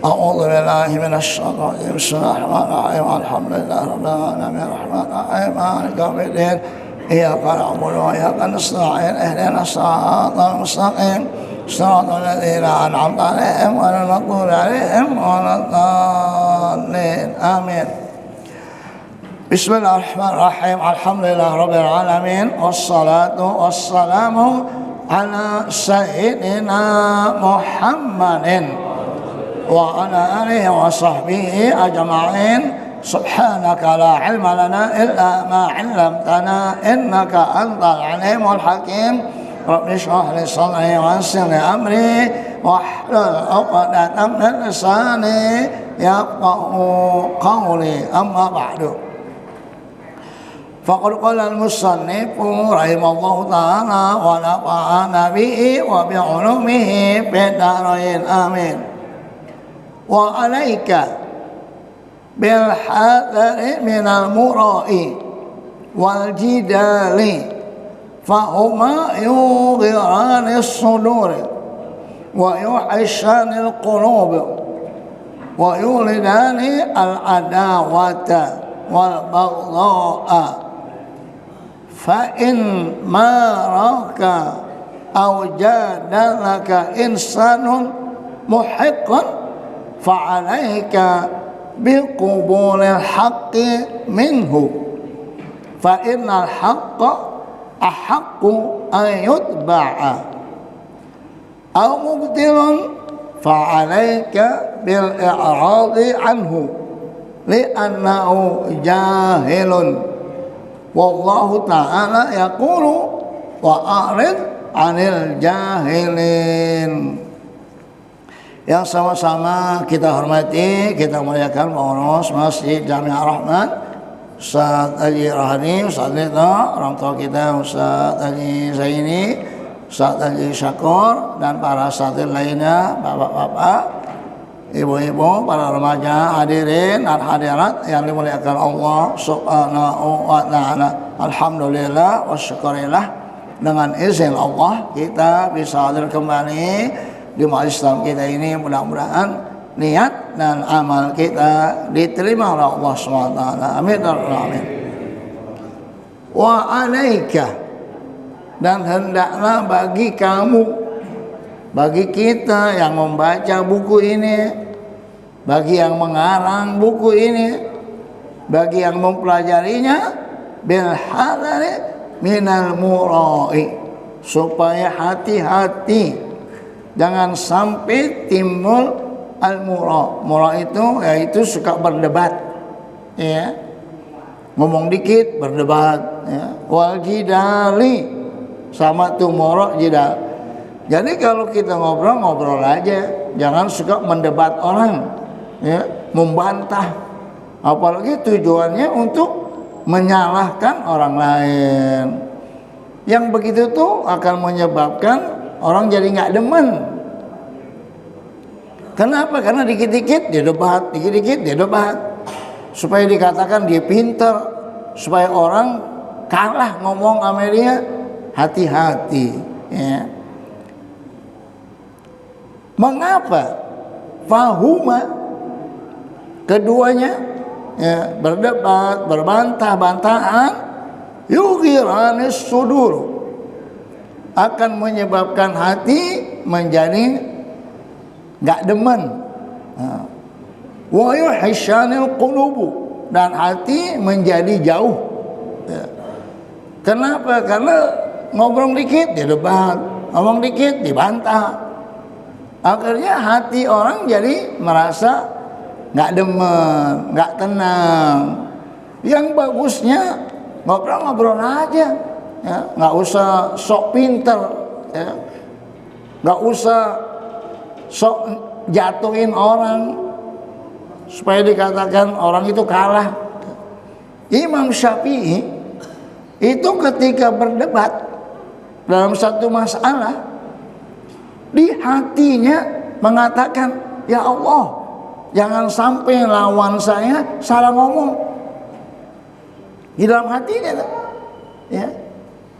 أعوذ بالله من الشيطان الرجيم بسم الله الرحمن الرحيم الحمد لله رب العالمين الرحمن الرحيم مالك يوم الدين إياك نعبد وإياك نستعين اهدنا الصراط المستقيم صراط الذين أنعمت عليهم غير المغضوب عليهم ولا الضالين آمين. بسم الله الرحمن الرحيم الحمد لله رب العالمين والصلاة والسلام على سيدنا محمد وعلى آله وصحبه أجمعين. سبحانك لا علم لنا إلا ما علمتنا إنك أنت العليم الحكيم. رب اشرح لي صدري ويسر لي أمري واحلل عقدة من لساني يفقهوا قولي. أما بعد فقد قال المصنف رحمه الله تعالى ونفعنا به وبعلومه في الدارين آمين. وعليك بالحذر من المراء والجدال فهما يوغران الصدور ويوحشان القلوب ويولدان العداوة والبغضاء. فإن مارك أو جادلك إنسان محق فعليك بقبول الحق منه فإن الحق أحق أن يتبع أو مبطل فعليك بالإعراض عنه لأنه جاهل. والله تعالى يقول وأعرض عن الجاهلين. Yang sama-sama kita hormati, kita muliakan pengurus Masjid Jami'ah Rahmat Ustaz Haji Rohani, Ustaz Lito, orang tua kita Ustaz Haji Zaini, Ustaz Haji Syakur, dan para satir lainnya, bapak-bapak, ibu-ibu, para remaja, hadirin dan hadirat yang dimuliakan Allah Subhanahu wa ta'ala. Alhamdulillah wa syukurillah, dengan izin Allah kita bisa hadir kembali di majelis Islam kita ini. Mudah-mudahan niat dan amal kita diterima oleh Allah SWT. Amin. Amin. Wa alaika, dan hendaklah bagi kamu, bagi kita yang membaca buku ini, bagi yang mengarang buku ini, bagi yang mempelajarinya, bil hadari minal murai, supaya hati-hati jangan sampai timbul al-mura. Mura itu yaitu suka berdebat, ya, ngomong dikit berdebat, ya. Wal jidali, sama tuh mura jidal. Jadi kalau kita ngobrol aja, jangan suka mendebat orang, ya, membantah, apalagi tujuannya untuk menyalahkan orang lain. Yang begitu tuh akan menyebabkan orang jadi nggak demen. Kenapa? Karena dikit-dikit dia debat, dikit-dikit dia debat, supaya dikatakan dia pinter, supaya orang kalah ngomong sama dia. Hati-hati, ya. Mengapa? Fahuma, keduanya, ya, berdebat, berbantah-bantahan, yughiranis sudur, akan menyebabkan hati menjadi nggak demen. Wa yuhishanil qulubu, dan hati menjadi jauh. Kenapa? Karena ngobrol dikit dia debat, ngomong dikit dibantah. Akhirnya hati orang jadi merasa nggak demen, nggak tenang. Yang bagusnya ngobrol-ngobrol aja, ya, nggak usah sok pinter, ya, nggak usah sok jatuhin orang supaya dikatakan orang itu kalah. Imam Syafi'i itu ketika berdebat dalam satu masalah, di hatinya mengatakan, ya Allah, jangan sampai lawan saya salah ngomong. Di dalam hatinya, ya.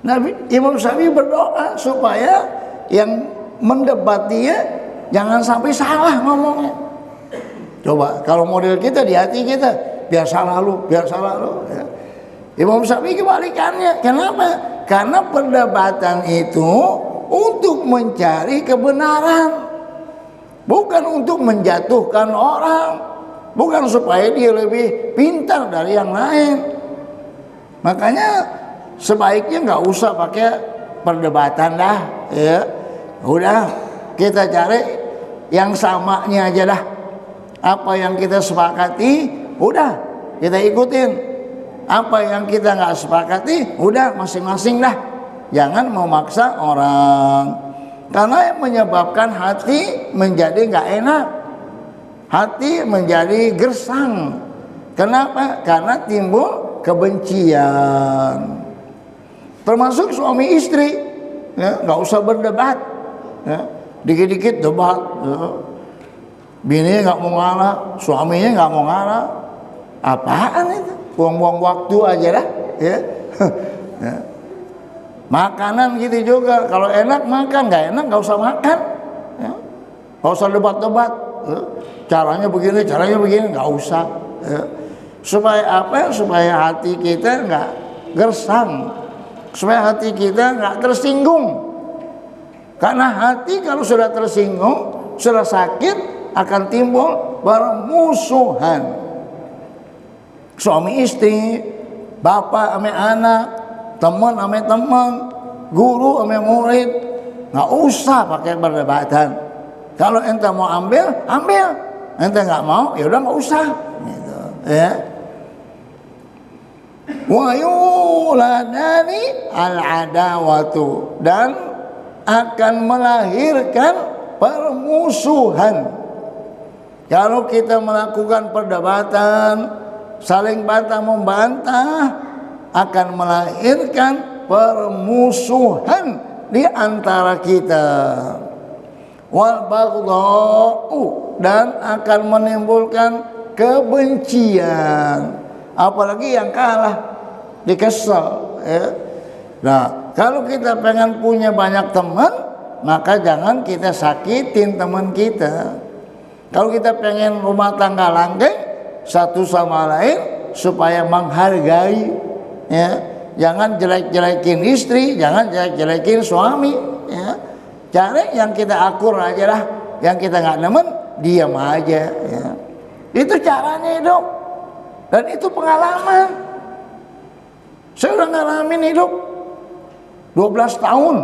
Nabi Imam Syafi'i berdoa supaya yang mendebat dia jangan sampai salah ngomongnya. Coba kalau model kita di hati kita, biasa lalu, biasa lalu. Ya. Imam Syafi'i kebalikannya. Kenapa? Karena perdebatan itu untuk mencari kebenaran, bukan untuk menjatuhkan orang, bukan supaya dia lebih pintar dari yang lain. Makanya sebaiknya nggak usah pakai perdebatan dah, ya. Udah kita cari yang samanya aja dah. Apa yang kita sepakati, udah kita ikutin. Apa yang kita nggak sepakati, udah masing-masing dah. Jangan memaksa orang, karena yang menyebabkan hati menjadi nggak enak, hati menjadi gersang. Kenapa? Karena timbul kebencian. Termasuk suami istri, ya, nggak usah berdebat, ya. Dikit-dikit debat, ya. Bininya nggak mau ngalah, suaminya nggak mau ngalah. Apaan itu? Buang-buang waktu aja dah, ya. Ya. Makanan gitu juga, kalau enak makan, nggak enak nggak usah makan, ya. Nggak usah debat-debat, ya. Caranya begini, nggak usah, ya. Supaya apa? Supaya hati kita nggak gersang, supaya hati kita nggak tersinggung. Karena hati kalau sudah tersinggung, sudah sakit, akan timbul permusuhan. Suami istri, bapak ame anak, teman ame teman, guru ame murid, nggak usah pakai perdebatan. Kalau ente mau ambil, ente nggak mau, ya udah nggak usah, gitu, ya. Wa yuladani al-adawatu, dan akan melahirkan permusuhan. Kalau kita melakukan perdebatan, saling bantah membantah, akan melahirkan permusuhan di antara kita. Wal baghdha'u, dan akan menimbulkan kebencian. Apalagi yang kalah dikesel, ya. Nah, kalau kita pengen punya banyak teman, maka jangan kita sakitin teman kita. Kalau kita pengen rumah tangga langgeng satu sama lain supaya menghargai, ya. Jangan jelek-jelekin istri, jangan jelek-jelekin suami, ya. Cari yang kita akur aja lah, yang kita nggak demen diam aja, ya. Itu caranya hidup, dan itu pengalaman. Saya udah ngalamin hidup 12 tahun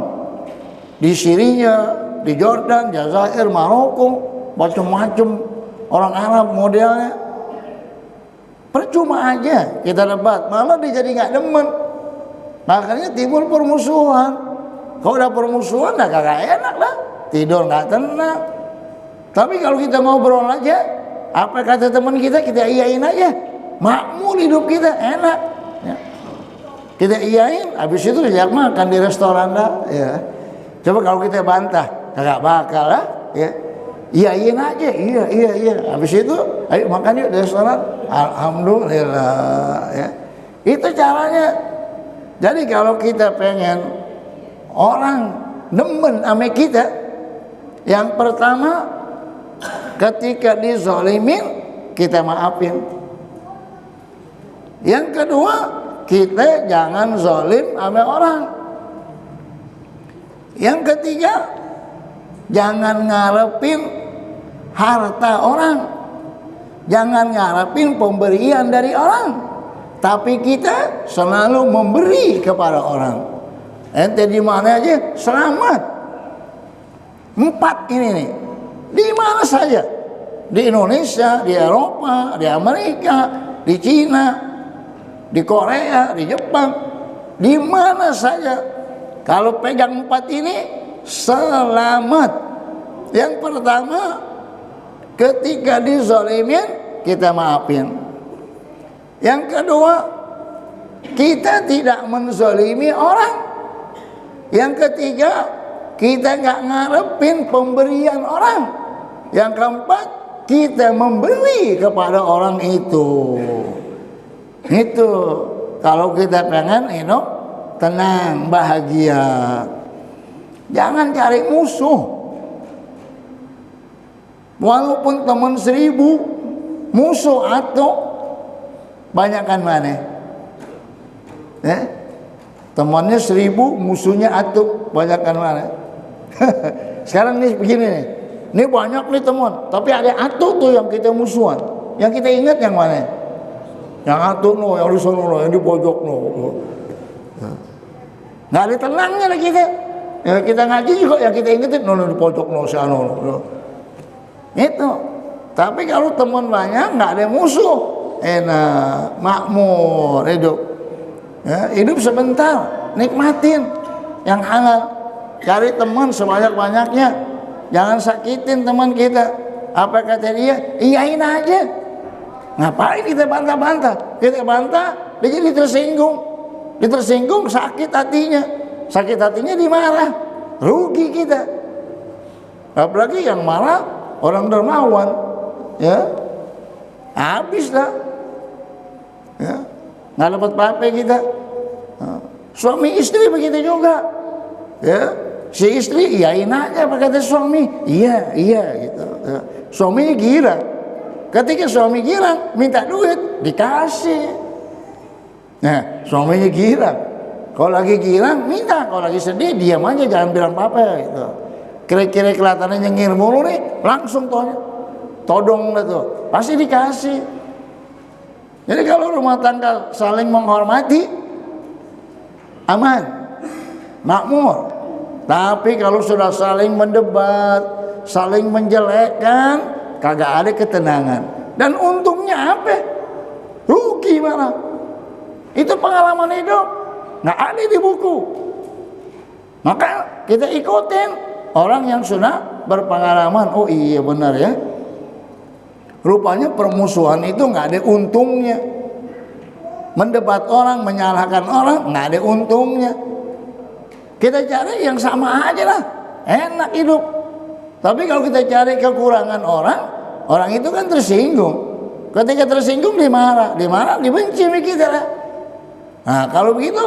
di Syria, di Jordan, Jazair, Maroko, macam-macam orang Arab modelnya. Percuma aja kita debat, malah dia jadi nggak demen. Makanya timbul permusuhan. Kalau udah permusuhan, dah kagak enak lah, tidur nggak tenang. Tapi kalau kita ngobrol aja, apa kata teman kita iyain aja, makmur hidup kita enak, ya. Kita iyain, habis itu diajak makan di restoran dah, ya. Coba kalau kita bantah, kagak bakal lah, ya. Iyain aja, iya. Habis itu, ayo makan yuk di restoran. Alhamdulillah, ya. Itu caranya. Jadi kalau kita pengen orang demen sama kita, yang pertama, ketika dizolimin, kita maafin. Yang kedua, kita jangan zolim sama orang. Yang ketiga, jangan ngarepin harta orang, jangan ngarepin pemberian dari orang, tapi kita selalu memberi kepada orang. Ente di mana aja selamat. 4 ini nih, di mana saja, di Indonesia, di Eropa, di Amerika, di Cina, di Korea, di Jepang, di mana saja, kalau pegang 4 ini selamat. Yang pertama, ketika dizalimin, kita maafin. Yang kedua, kita tidak menzalimi orang. Yang ketiga, kita nggak ngarepin pemberian orang. Yang keempat, kita memberi kepada orang itu. Itu kalau kita pengen hidup tenang, bahagia. Jangan cari musuh. Walaupun teman 1000, musuh atau banyakkan mana? Temannya 1000, musuhnya atau banyakkan mana? Sekarang nih begini nih, ini banyak nih teman, tapi ada atau tuh yang kita musuhan, yang kita ingat yang mana? Yang atau no, yang di sono no, yang di pojok no. Nggak ada tenangnya lah kita. Ya, kita ngaji juga yang kita ingetin no, di pojok no, si no. Itu. Tapi kalau teman banyak nggak ada musuh, enak, makmur hidup. Ya, hidup sebentar, nikmatin yang halal. Cari teman sebanyak-banyaknya, jangan sakitin teman kita. Apa kata dia? Iyain aja. Ngapain kita bantah-bantah? Kita bantah, dia jadi tersinggung. Dia tersinggung, sakit hatinya. Sakit hatinya dimarah, rugi kita. Apalagi yang marah orang dermawan, ya habis dah. Ya, nggak dapat apa-apa kita. Suami istri begitu juga. Ya, si istri iyain aja apa kata suami, iya gitu. Ya. Suaminya girang. Ketika suami girang minta duit dikasih. Nah, suaminya girang. Kalau lagi girang minta, kalau lagi sedih diam aja, jangan bilang apa-apa gitu. Kira-kira kelihatannya nyengir mulu nih, langsung todong gitu, pasti dikasih. Jadi kalau rumah tangga saling menghormati, aman, makmur. Tapi kalau sudah saling mendebat, saling menjelekkan, kagak ada ketenangan. Dan untungnya apa? Rugi malah. Itu pengalaman hidup, nggak ada di buku. Maka kita ikutin orang yang sudah berpengalaman. Oh iya benar ya. Rupanya permusuhan itu nggak ada untungnya. Mendebat orang, menyalahkan orang, nggak ada untungnya. Kita cari yang sama aja lah, enak hidup. Tapi kalau kita cari kekurangan orang, orang itu kan tersinggung. Ketika tersinggung dimarah, dibenci sama kita lah. Nah kalau begitu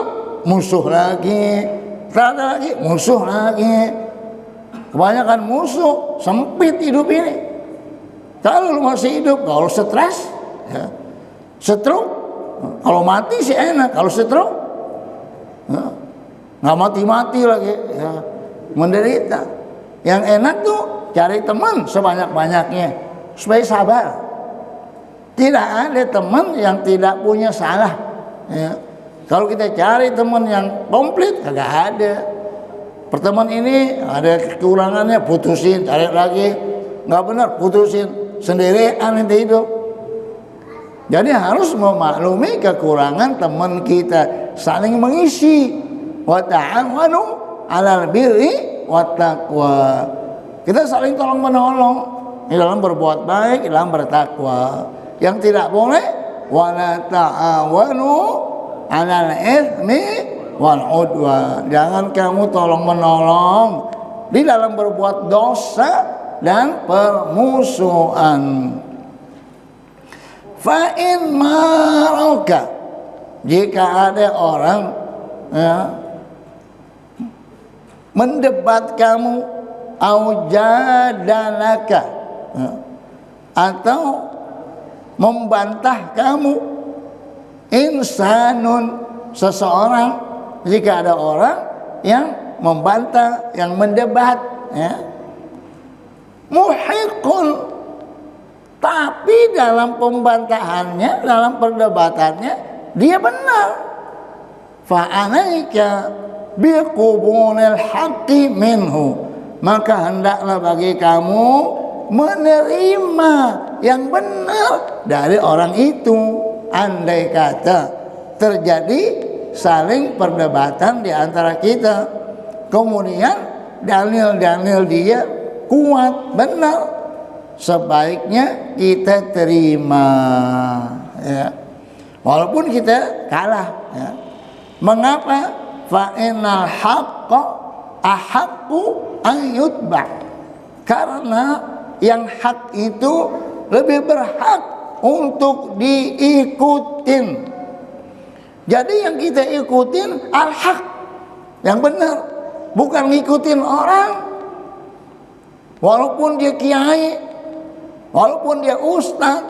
musuh lagi, tak ada lagi musuh lagi. Kebanyakan musuh, sempit hidup ini. Kalau lu masih hidup, kalau stres, ya, stroke. Kalau mati sih enak, kalau stroke, ya, nggak mati-mati lagi, ya, menderita. Yang enak tuh cari teman sebanyak-banyaknya supaya sabar. Tidak ada teman yang tidak punya salah. Ya. Kalau kita cari teman yang komplit, kagak ada. Pertemuan ini ada kekurangannya, putusin, cari lagi. Nggak benar, putusin. Sendirian itu hidup. Jadi harus memaklumi kekurangan teman kita, saling mengisi. Wa ta'awanu 'alal birri wat taqwa. Kita saling tolong menolong di dalam berbuat baik, dalam bertakwa. Yang tidak boleh wala ta'awanu 'alal itsmi wal 'udwan. Jangan kamu tolong menolong di dalam berbuat dosa dan permusuhan. Fa in marauka, jika ada orang ya, mendebat kamu, au jadalaka, ya, atau membantah kamu, insanun, seseorang, jika ada orang yang membantah, yang mendebat, ya, muhiqun, tapi dalam pembantahannya, dalam perdebatannya dia benar. Fa'alaika biqubulil haqqi minhu, maka hendaklah bagi kamu menerima yang benar dari orang itu. Andai kata terjadi saling perdebatan di antara kita, kemudian dalil-dalil dia kuat, benar, sebaiknya kita terima, ya, walaupun kita kalah, ya. Mengapa? Fa innal haqqa ahaqqu an yutba', karena yang hak itu lebih berhak untuk diikutin. Jadi yang kita ikutin al-haq, yang benar, bukan ngikutin orang. Walaupun dia kiai, walaupun dia ustaz,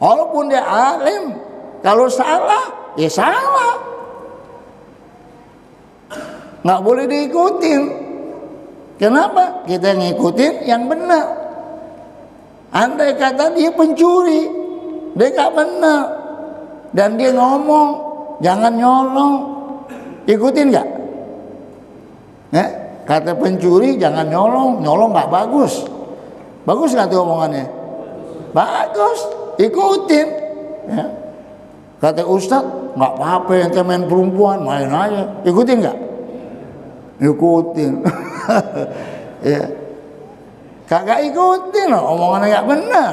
Walaupun dia alim, kalau salah, ya salah. Nggak boleh diikutin. Kenapa? Kita ngikutin yang benar. Andai kata dia pencuri, dia nggak benar, dan dia ngomong, jangan nyolong, ikutin nggak? Ya, kata pencuri jangan nyolong, nyolong nggak bagus. Bagus nggak tuh omongannya? Bagus, ikutin. Ya. Kata Ustadz, nggak apa-apa yang main perempuan, main aja, ikutin nggak? Ikutin. Ya. Kagak ikutin loh, omongannya nggak benar.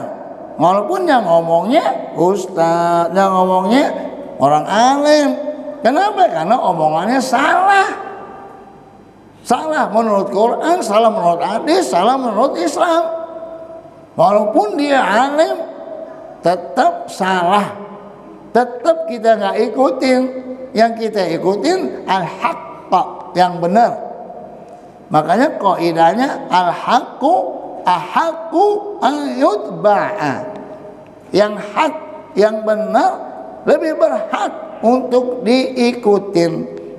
Walaupun yang ngomongnya Ustadz, yang ngomongnya orang alim. Kenapa? Karena omongannya salah. Salah menurut Quran, salah menurut hadis, salah menurut Islam. Walaupun dia alim, tetap salah. Tetap kita nggak ikutin. Yang kita ikutin al-haqq, yang benar. Makanya kaidahnya al-haqqu ahaqqu an yutba'a. Yang hak, yang benar lebih berhak untuk diikutin.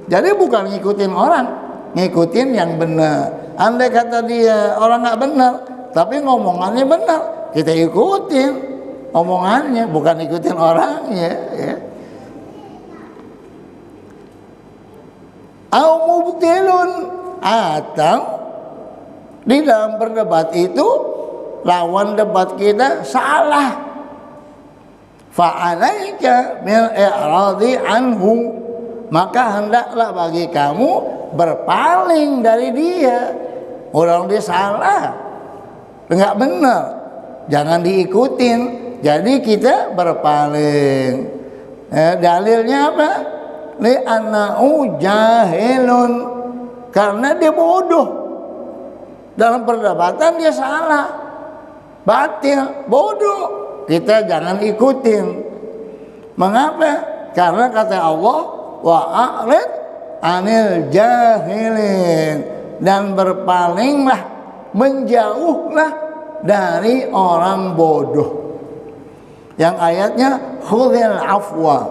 Jadi bukan ngikutin orang, ngikutin yang benar. Andai kata dia orang nggak benar, tapi ngomongannya benar, kita ikutin omongannya, bukan ikutin orangnya. Ya. Au mubtilun, atau di dalam berdebat itu lawan debat kita salah. Fa'alaika bil i'radi anhu, maka hendaklah bagi kamu berpaling dari dia. Orang dia salah, enggak benar, jangan diikutin. Jadi kita berpaling. Dalilnya apa? Li'annahu jahilun, karena dia bodoh. Dalam perdebatan dia salah, batil, bodoh. Kita jangan ikutin. Mengapa? Karena kata Allah, wa'arid anil jahilin, dan berpalinglah, menjauhlah dari orang bodoh. Yang ayatnya khudhil afwa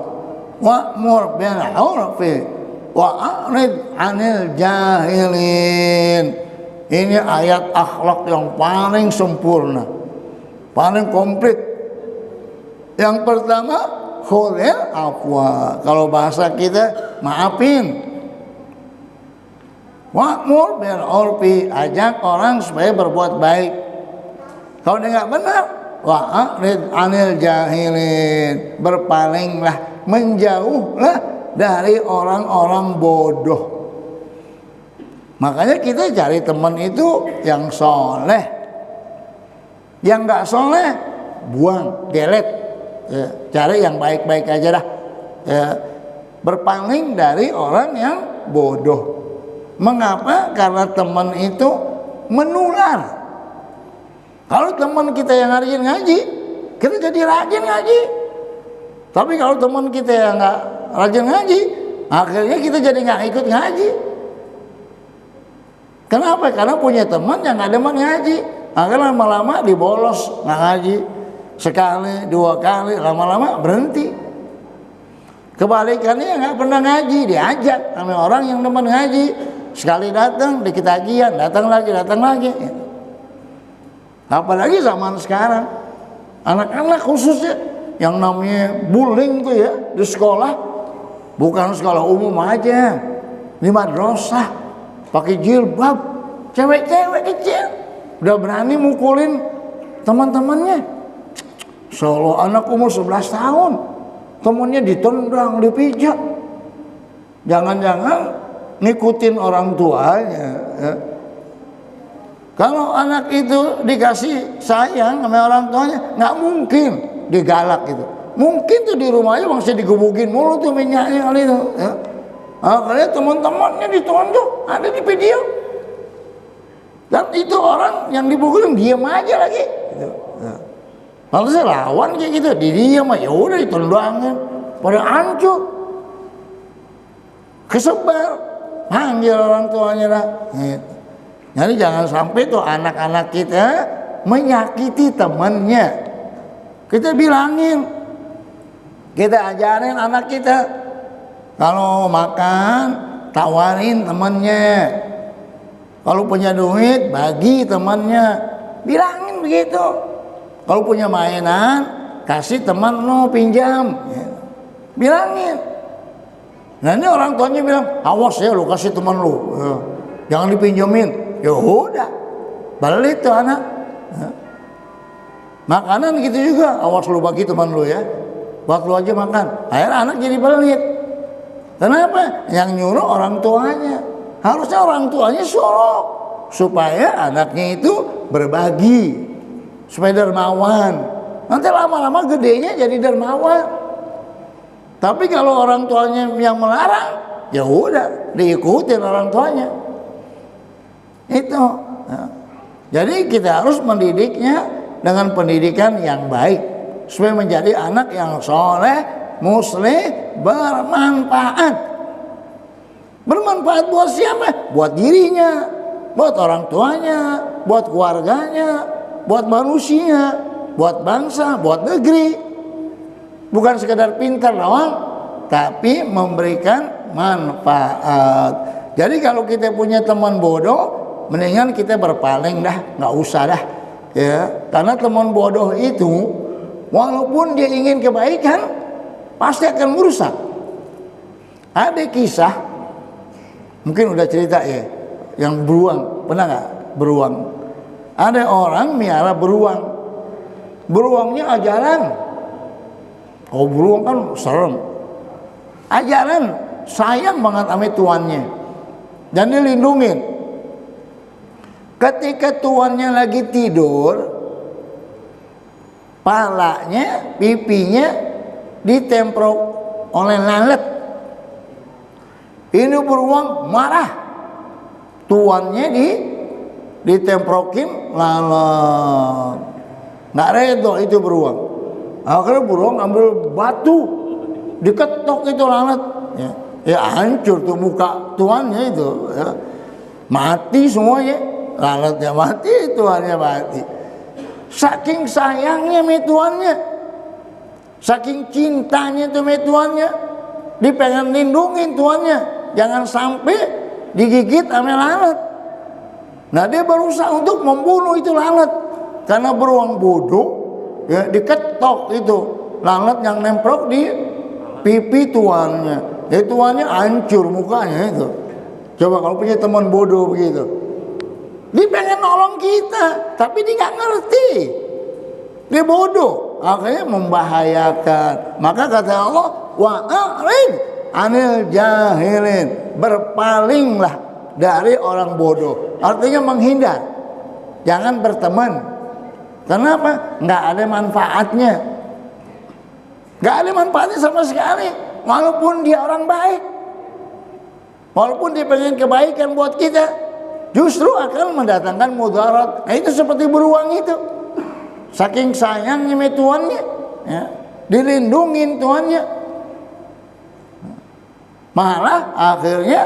wa'mur bil 'urfi wa'arid anil jahilin. Ini ayat akhlak yang paling sempurna, paling komplit. Yang pertama, khudhil afwa. Kalau bahasa kita, maafin. Wa'mur bil 'urfi, ajak orang supaya berbuat baik. Kalau dia nggak benar, wa'arid anil jahilin, berpalinglah, menjauhlah dari orang-orang bodoh. Makanya kita cari teman itu yang soleh. Yang nggak soleh, buang, delete. Ya, cari yang baik-baik aja dah. Ya, berpaling dari orang yang bodoh. Mengapa? Karena teman itu menular. Kalau teman kita yang rajin ngaji, kita jadi rajin ngaji. Tapi kalau teman kita yang nggak rajin ngaji, akhirnya kita jadi nggak ikut ngaji. Kenapa? Karena punya teman yang nggak demen ngaji. Akhirnya lama-lama dibolos nggak ngaji. Sekali, dua kali, lama-lama berhenti. Kebalikannya nggak pernah ngaji, diajak sama orang yang demen ngaji. Sekali datang, dikit tagihan, datang lagi. Apalagi zaman sekarang, anak-anak khususnya yang namanya bullying tuh ya di sekolah, bukan sekolah umum aja, di madrasah, pakai jilbab, cewek-cewek kecil udah berani mukulin teman-temannya. Solo anak umur 11 tahun, temannya ditendang, dipijak. Jangan-jangan ngikutin orang tuanya. Ya. Kalau anak itu dikasih sayang sama orang tuanya, nggak mungkin digalak gitu. Mungkin tuh di rumahnya masih digebukin mulu tuh minyaknya kali itu. Ya. Akhirnya teman-temannya ditonjok, ada di video. Dan itu orang yang dipukulin diam aja lagi. Gitu. Ya. Kalau saya lawan kayak gitu, diam aja, ya udah ditendangin, pada hancur, kesebar, panggil orang tuanya lah. Gitu. Jadi jangan sampai tuh anak-anak kita menyakiti temannya. Kita bilangin, kita ajarin anak kita, kalau makan tawarin temannya, kalau punya duit bagi temannya, bilangin begitu. Kalau punya mainan kasih teman lo pinjam, bilangin. Nah ini orang tuanya bilang, awas ya lo kasih teman lo, jangan dipinjemin. Ya udah, balik tuh anak. Makanan gitu juga, awas lu bagi teman lu ya, buat lu aja makan. Akhirnya anak jadi pelit. Kenapa? Yang nyuruh orang tuanya. Harusnya orang tuanya suruh supaya anaknya itu berbagi, supaya dermawan. Nanti lama-lama gedenya jadi dermawan. Tapi kalau orang tuanya yang melarang, ya udah diikutin orang tuanya. Itu. Ya. Jadi kita harus mendidiknya dengan pendidikan yang baik supaya menjadi anak yang soleh, muslim, bermanfaat. Bermanfaat buat siapa? Buat dirinya, buat orang tuanya, buat keluarganya, buat manusia, buat bangsa, buat negeri. Bukan sekedar pintar doang, tapi memberikan manfaat. Jadi kalau kita punya teman bodoh, mendingan kita berpaling dah, nggak usah dah, ya. Karena teman bodoh itu, walaupun dia ingin kebaikan, pasti akan merusak. Ada kisah, mungkin udah cerita ya, yang beruang, pernah nggak beruang? Ada orang miara beruang, beruangnya ajaran. Oh beruang kan serem, ajaran, sayang banget sama tuannya, dan dilindungin. Ketika tuannya lagi tidur, palanya, pipinya ditemprok oleh lalat. Ini beruang marah, tuannya ditemprokin lalat. Nggak redo itu beruang. Akhirnya beruang ambil batu, diketok itu lalat. Ya hancur tuh muka tuannya itu, ya. Mati semuanya. Lalatnya mati, tuannya mati. Saking sayangnya sama tuannya, saking cintanya tuh sama tuannya, dia pengen lindungin tuannya, jangan sampai digigit sama lalat. Nah dia berusaha untuk membunuh itu lalat, karena beruang bodoh, ya diketok itu lalat yang nemprok di pipi tuannya, ya tuannya hancur mukanya itu. Coba kalau punya teman bodoh begitu. Dia pengen nolong kita, tapi dia nggak ngerti. Dia bodoh, akhirnya membahayakan. Maka kata Allah, wa'arid anil jahilin, berpalinglah dari orang bodoh. Artinya menghindar, jangan berteman. Kenapa? Nggak ada manfaatnya. Nggak ada manfaatnya sama sekali. Walaupun dia orang baik, walaupun dia pengen kebaikan buat kita, justru akan mendatangkan mudarat. Nah itu seperti beruang itu, saking sayangnya sama tuannya, ya, dilindungin tuannya, malah akhirnya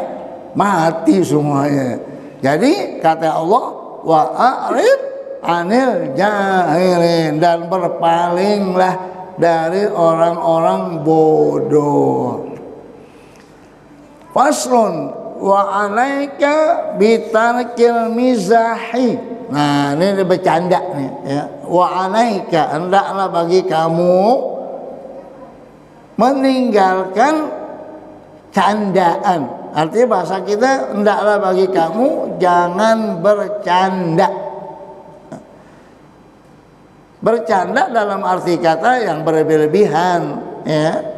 mati semuanya. Jadi kata Allah, wa'arid anil jahilin, dan berpalinglah dari orang-orang bodoh. Faslun wa alaika bitarkil mizahi. Nah ini bercanda nih ya. Wa alaika, hendaklah bagi kamu meninggalkan candaan. Artinya bahasa kita, hendaklah bagi kamu jangan bercanda. Bercanda dalam arti kata yang berlebihan, ya.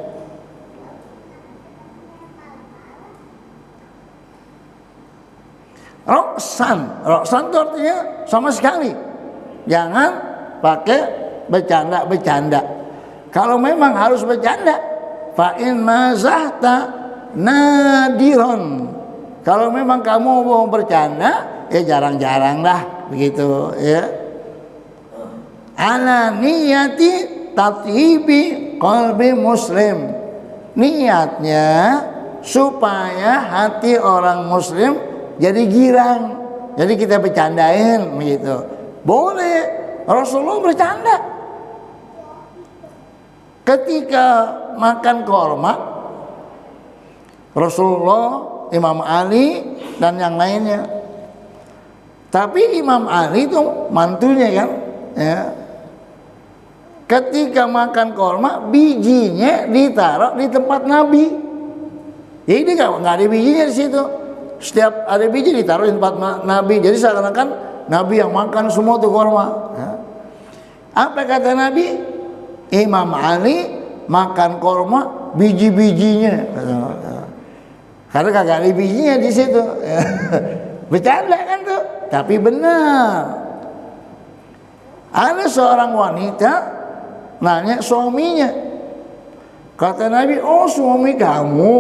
Roksan itu artinya sama sekali jangan pakai bercanda-bercanda. Kalau memang harus bercanda, fa in mazahta nadiron. Kalau memang kamu mau bercanda, ya jarang-jarang lah begitu, ya. Ala niyati tathibi qalbi muslim. Niatnya supaya hati orang muslim jadi girang, jadi kita bercandain begitu. Boleh, Rasulullah bercanda. Ketika makan korma, Rasulullah, Imam Ali, dan yang lainnya. Tapi Imam Ali itu mantunya kan, ya. Ketika makan korma, bijinya ditaruh di tempat Nabi. Jadi nggak ada bijinya di situ. Setiap ada biji ditaruh di tempat Nabi. Jadi seakan-akan Nabi yang makan semua tuh korma. Ya. Apa kata Nabi? Imam Ali makan korma biji-bijinya. Karena kagak ada bijinya di situ. Bercanda kan tuh, tapi benar. Ada seorang wanita nanya suaminya. Kata Nabi, "Oh, suami kamu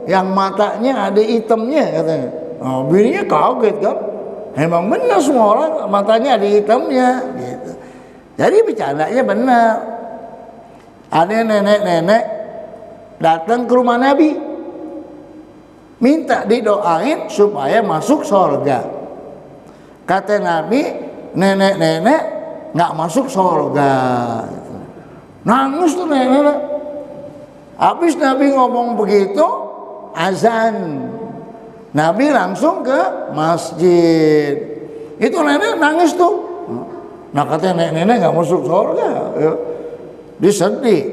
yang matanya ada hitamnya," katanya. Oh, bininya kaget kan. Emang benar semua orang matanya ada hitamnya gitu. Jadi bercandanya benar. Ada nenek-nenek datang ke rumah Nabi, minta didoain supaya masuk surga. Kata Nabi, nenek-nenek nggak masuk surga. Nangis tuh nenek-nenek. Habis Nabi ngomong begitu, azan. Nabi langsung ke masjid. Itu nenek nangis tuh. Nah katanya nenek-nenek nggak masuk surga. Ya. Dia sedih.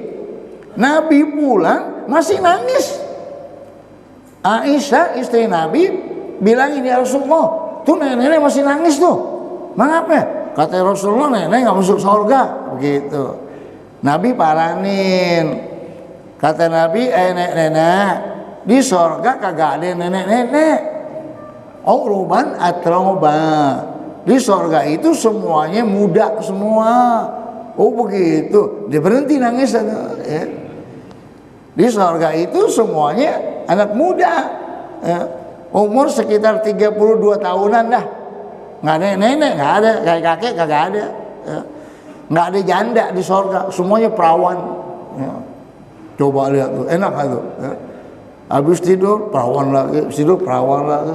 Nabi pulang masih nangis. Aisyah istri Nabi bilang, "Ini Rasulullah, tuh nenek-nenek masih nangis tuh. Mengapa?" Kata Rasulullah, nenek nggak masuk surga. Begitu. Nabi paranin. Kata Nabi, nenek-nenek di surga kagak ada nenek-nenek. Uruban atroba. Di surga itu semuanya muda semua. Oh begitu, dia berhenti nangis. Ya. Di surga itu semuanya anak muda, ya. Umur sekitar 32 tahunan dah. Nggak ada nenek, nggak ada, kakek kagak ada. Ya. Nggak ada janda di surga, semuanya perawan. Ya. Coba lihat tuh, enak kan tuh. Ya. Habis tidur perawan lagi, tidur perawan lagi.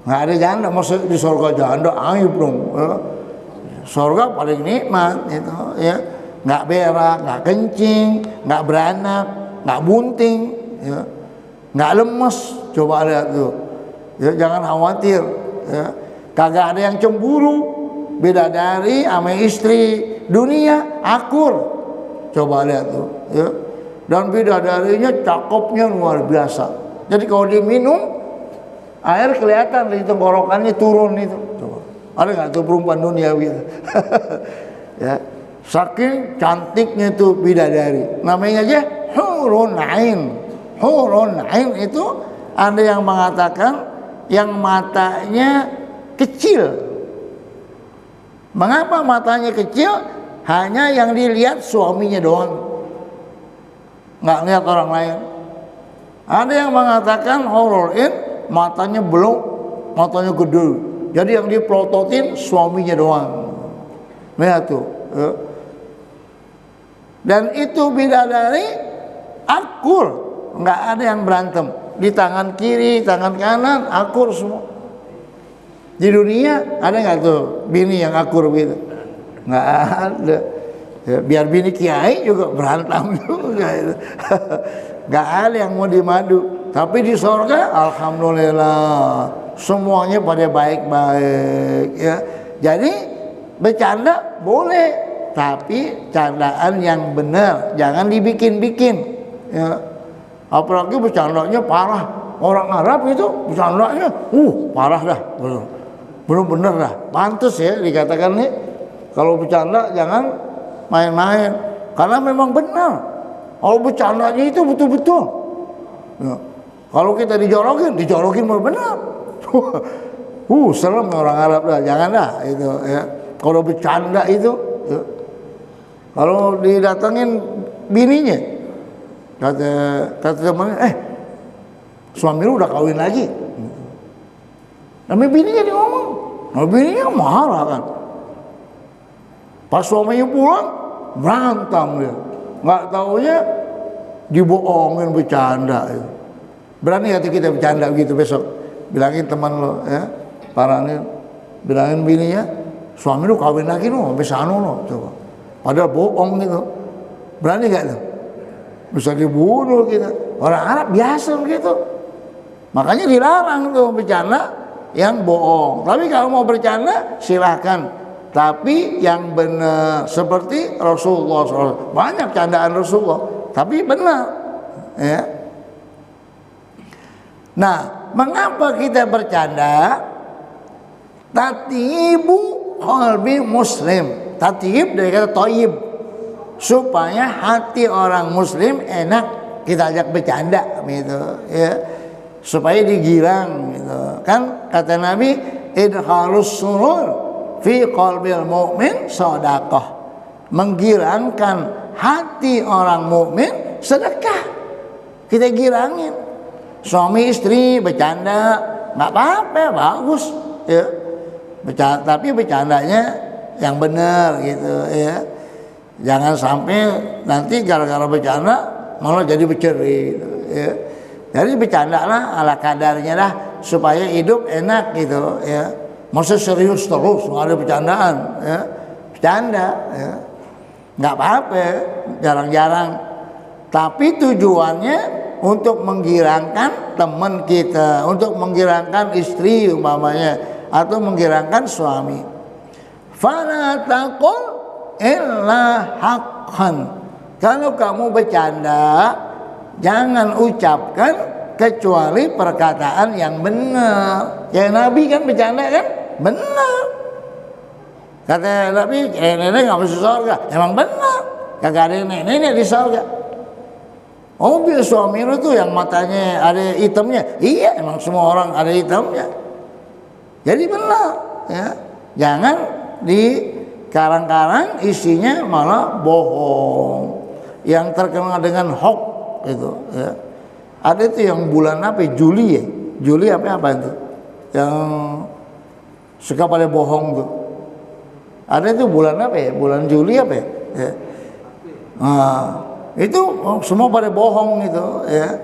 Nggak ada janda, maksudnya di surga janda, aib dong. Ya. Surga paling nikmat itu, ya. Nggak berak, nggak kencing, nggak beranak, nggak bunting, ya. Nggak lemes. Coba lihat tuh, ya, jangan khawatir, ya. Kagak ada yang cemburu, bidadari sama istri dunia akur. Coba lihat tuh, ya. Dan bidadarinya cakepnya luar biasa. Jadi kalau diminum air kelihatan di tenggorokannya turun itu. Coba. Ada nggak tuh perempuan dunia gitu? Ya, saking cantiknya tuh bidadari. Namanya aja hurun ain. Hurun ain itu ada yang mengatakan yang matanya kecil. Mengapa matanya kecil? Hanya yang dilihat suaminya doang, nggak lihat orang lain. Ada yang mengatakan hurun ain matanya belum, matanya gede. Jadi yang dipelototin suaminya doang. Lihat tuh. Ya. Dan itu bidadari akur, nggak ada yang berantem. Di tangan kiri, tangan kanan akur semua. Di dunia ada nggak tuh bini yang akur gitu? Nggak ada. Ya, biar bini kiai juga berantem juga. Nggak ada yang mau dimadu. Tapi di surga, alhamdulillah, semuanya pada baik-baik. Ya. Jadi bercanda boleh, tapi candaan yang benar, jangan dibikin-bikin. Ya. Apalagi bercandanya parah. Orang Arab itu bercandanya, parah dah, belum benar dah. Pantes ya dikatakan nih, kalau bercanda jangan main-main, karena memang benar. Kalau bercandanya itu betul-betul. Ya. Kalau kita dijorokin benar. Serem orang Arab dah, jangan dah itu ya. Kalau bercanda itu, ya. Kalau didatengin bininya, kata temannya, suami lu udah kawin lagi. Tapi bininya dia ngomong, bininya marah kan. Pas suaminya pulang, berantem dia. Nggak taunya dibohongin bercanda. Ya. Berani hati kita bercanda begitu besok. Bilangin teman lo, ya, paranin, bilangin bininya, suami lu kawin lagi lo, sampai sana lo, coba. Padahal bohong gitu. Berani nggak tuh? Bisa dibunuh kita. Orang Arab biasa begitu. Makanya dilarang tuh bercanda yang bohong. Tapi kalau mau bercanda silahkan. Tapi yang benar seperti Rasulullah SAW. Banyak candaan Rasulullah, tapi benar. Ya. Nah, mengapa kita bercanda? Tatibu qalbi muslim. Tatib dari kata toyib, supaya hati orang muslim enak kita ajak bercanda gitu ya, supaya digirang gitu kan. Kata Nabi, idkhalus surur fi qalbil mu'min shadaqah. Menggirangkan hati orang mukmin sedekah. Kita girangin. Suami istri bercanda nggak apa-apa, bagus ya. Bercanda, tapi bercandanya yang benar gitu ya. Jangan sampai nanti gara-gara bercanda malah jadi bercerai gitu, ya. Jadi bercandalah ala kadarnya lah supaya hidup enak gitu ya. Masa serius terus nggak ada bercandaan ya. Bercanda ya. Nggak apa-apa, jarang-jarang. Tapi tujuannya untuk menggirangkan teman kita, untuk menggirangkan istri umpamanya, atau menggirangkan suami. Fala taqul illa haqqan. Kalau kamu bercanda, jangan ucapkan kecuali perkataan yang benar. Ya Nabi kan bercanda kan? Benar. Kata Nabi, nenek nggak masuk surga. Emang benar. Kagak ada nenek di surga. Oh, biar suami lu tuh yang matanya ada hitamnya. Iya, emang semua orang ada hitamnya. Jadi benar, ya. Jangan di karang-karang isinya malah bohong. Yang terkenal dengan hoax itu, ya. Ada itu yang bulan apa? Juli ya. Juli apa itu? Yang suka pada bohong tuh. Ada itu bulan apa ya? Bulan Juli apa ya? Ya. Nah, itu semua pada bohong gitu ya.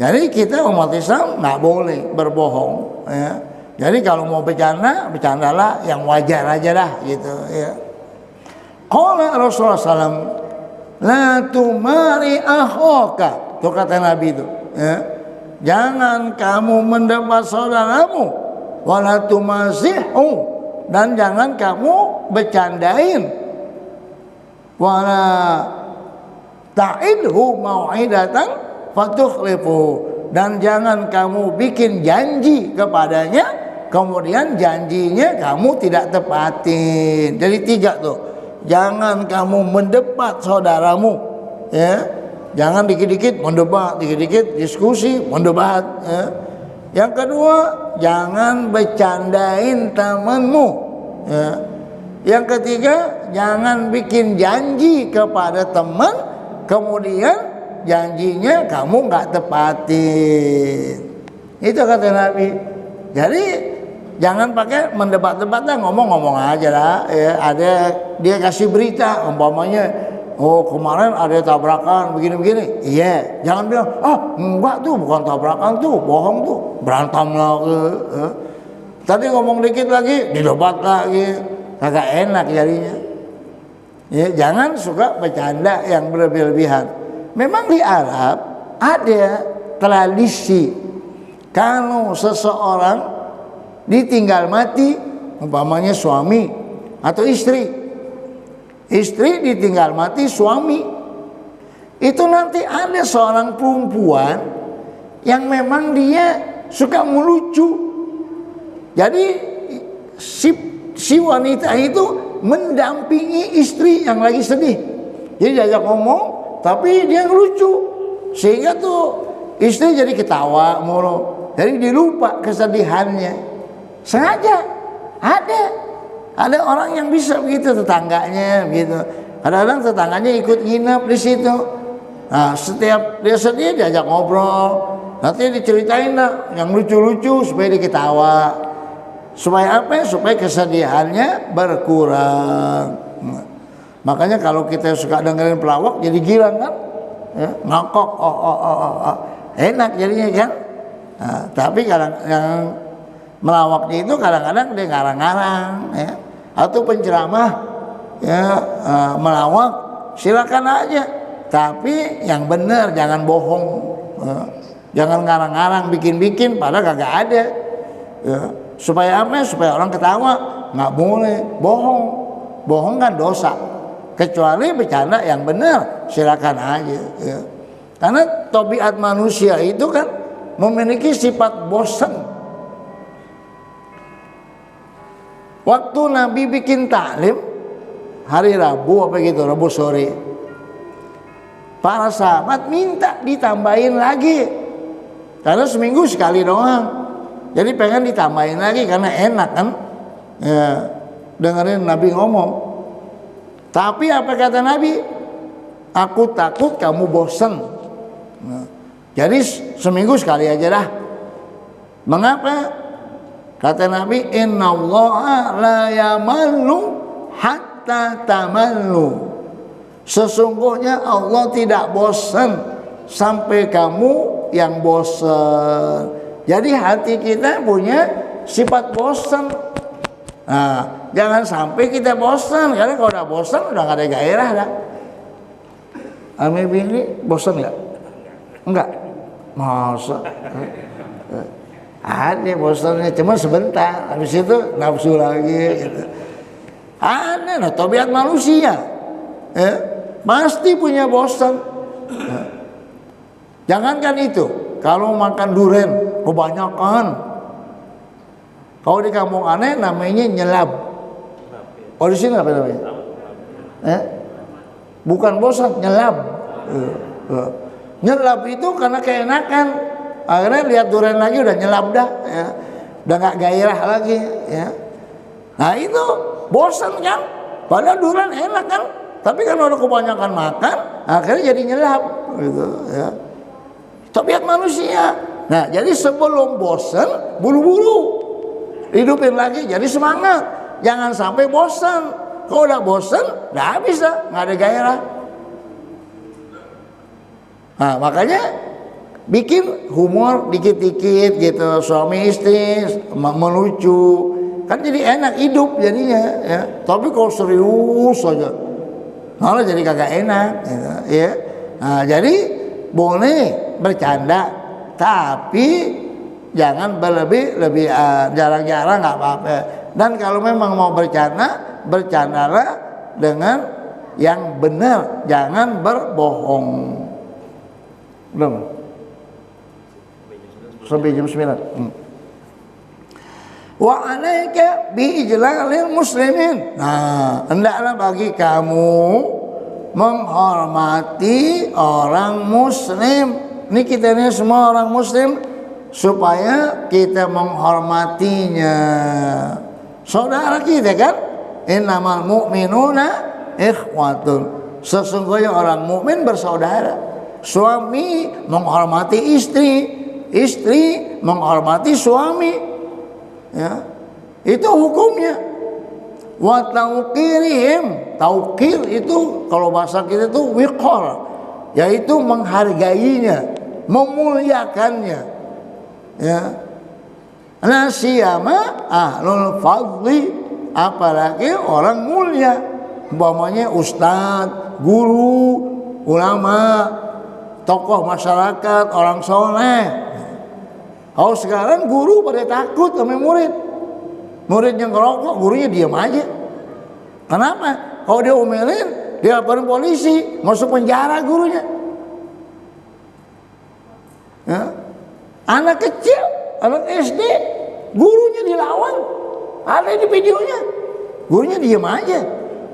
Jadi kita umat Islam nggak boleh berbohong ya. Jadi kalau mau bercanda, bercandalah yang wajar aja dah gitu ya. Qala Rasulullah SAW, la tumari akhaka. Itu kata Nabi itu ya. Jangan kamu mendebat saudaramu, wala tumazihu, dan jangan kamu bercandain, wala ta'idhu mau'idatan fatukhlifu, dan jangan kamu bikin janji kepadanya kemudian janjinya kamu tidak tepatin. Jadi 3 tuh. Jangan kamu mendebat saudaramu ya. Jangan dikit-dikit mendebat, dikit-dikit diskusi mendebat ya. Yang kedua, jangan bercandain temanmu ya. Yang ketiga, jangan bikin janji kepada teman kemudian janjinya kamu nggak tepatin. Itu kata Nabi. Jadi jangan pakai mendebat-debat lah, ngomong-ngomong aja lah ya. Ada dia kasih berita umpamanya, oh kemarin ada tabrakan begini-begini. Iya, jangan bilang, enggak tuh bukan tabrakan tuh, bohong tuh, berantem lah. Tadi ngomong dikit lagi, didebat lagi, kagak enak jadinya. Ya, jangan suka bercanda yang berlebihan. Memang di Arab ada tradisi kalau seseorang ditinggal mati, umpamanya suami atau istri ditinggal mati suami, itu nanti ada seorang perempuan yang memang dia suka melucu. Jadi si wanita itu mendampingi istri yang lagi sedih. Jadi diajak ngomong, tapi dia ngelucu, sehingga tuh istri jadi ketawa mulu. Jadi dilupa kesedihannya. Sengaja ada orang yang bisa begitu, tetangganya begitu. Kadang-kadang tetangganya ikut nginep di situ. Nah, setiap dia sedih diajak ngobrol, nanti diceritain lah yang lucu-lucu supaya diketawa. Supaya apa? Supaya kesedihannya berkurang. Makanya kalau kita suka dengerin pelawak jadi girang kan? Ya, ngakok, enak jadinya kan? Nah, tapi kadang yang melawaknya itu kadang-kadang dia ngarang-ngarang ya, atau penceramah ya, melawak, silakan aja. Tapi yang benar, jangan bohong. Jangan ngarang-ngarang, bikin-bikin padahal kagak ada. Ya. Supaya apa? Supaya orang ketawa. Nggak boleh bohong. Bohong kan dosa. Kecuali bercanda yang benar, silakan aja. Ya. Karena tabiat manusia itu kan memiliki sifat bosan. Waktu Nabi bikin taklim hari Rabu apa gitu, Rabu sore, para sahabat minta ditambahin lagi karena seminggu sekali doang. Jadi pengen ditambahin lagi karena enak kan ya, dengerin Nabi ngomong. Tapi apa kata Nabi? Aku takut kamu bosan. Nah, jadi seminggu sekali aja dah. Mengapa? Kata Nabi, innallaha la yamallu hatta tamallu. Sesungguhnya Allah tidak bosan sampai kamu yang bosan. Jadi hati kita punya sifat bosan. Nah, jangan sampai kita bosan, karena kalau udah bosan udah gak ada gairah dah. Ame ini bosan nggak? Enggak. Masa? Ada bosannya, cuma sebentar. Habis itu nafsu lagi. Gitu. Ada, nah, tabiat manusia. Ya, pasti punya bosan. Ya. Jangankan itu, kalau makan durian kebanyakan, kalau di kampung aneh namanya nyelab. Oh di sini apa namanya? Bukan bosan, nyelab. Nyelab itu karena keenakan. Akhirnya lihat durian lagi udah nyelab dah, ya. Udah nggak gairah lagi, ya. Nah itu bosan kan? Padahal durian enak kan? Tapi kan udah kebanyakan makan, akhirnya jadi nyelab, gitu, ya. Tabiat manusia. Nah jadi sebelum bosan, buru-buru hidupin lagi, jadi semangat. Jangan sampai bosan. Kalau udah bosan, nggak bisa, nggak ada gairah. Nah makanya bikin humor dikit-dikit gitu, suami istri melucu, kan jadi enak hidup jadinya, ya. Tapi kalau serius saja, malah jadi kagak enak, gitu, ya. Nah jadi boleh bercanda, tapi jangan berlebih, jarang-jarang nggak apa-apa. Dan kalau memang mau bercanda, bercandalah dengan yang benar, jangan berbohong. Belum? Sampai jam 9. Wa alaika bi ijlalil muslimin. Nah, hendaklah bagi kamu menghormati orang muslim. Ini kita ini semua orang muslim, supaya kita menghormatinya. Saudara kita kan? Innamal mu'minuna ikhwatun. Sesungguhnya orang mukmin bersaudara. Suami menghormati istri, istri menghormati suami, ya. Itu hukumnya. Wa tauqirihim, tauqir itu kalau bahasa kita itu wiqar, yaitu menghargainya, memuliakannya, ya. Nasiyama ahlul fadli, apalagi orang mulia, umpamanya ustadz, guru, ulama, tokoh masyarakat, orang soleh. Oh sekarang guru pada takut sama murid. Murid yang ngerokok, gurunya diam aja. Kenapa? Kalau dia omelin, dia laporin polisi, masuk penjara gurunya. Ya. Anak kecil, anak SD, gurunya dilawan. Ada di videonya. Gurunya diam aja.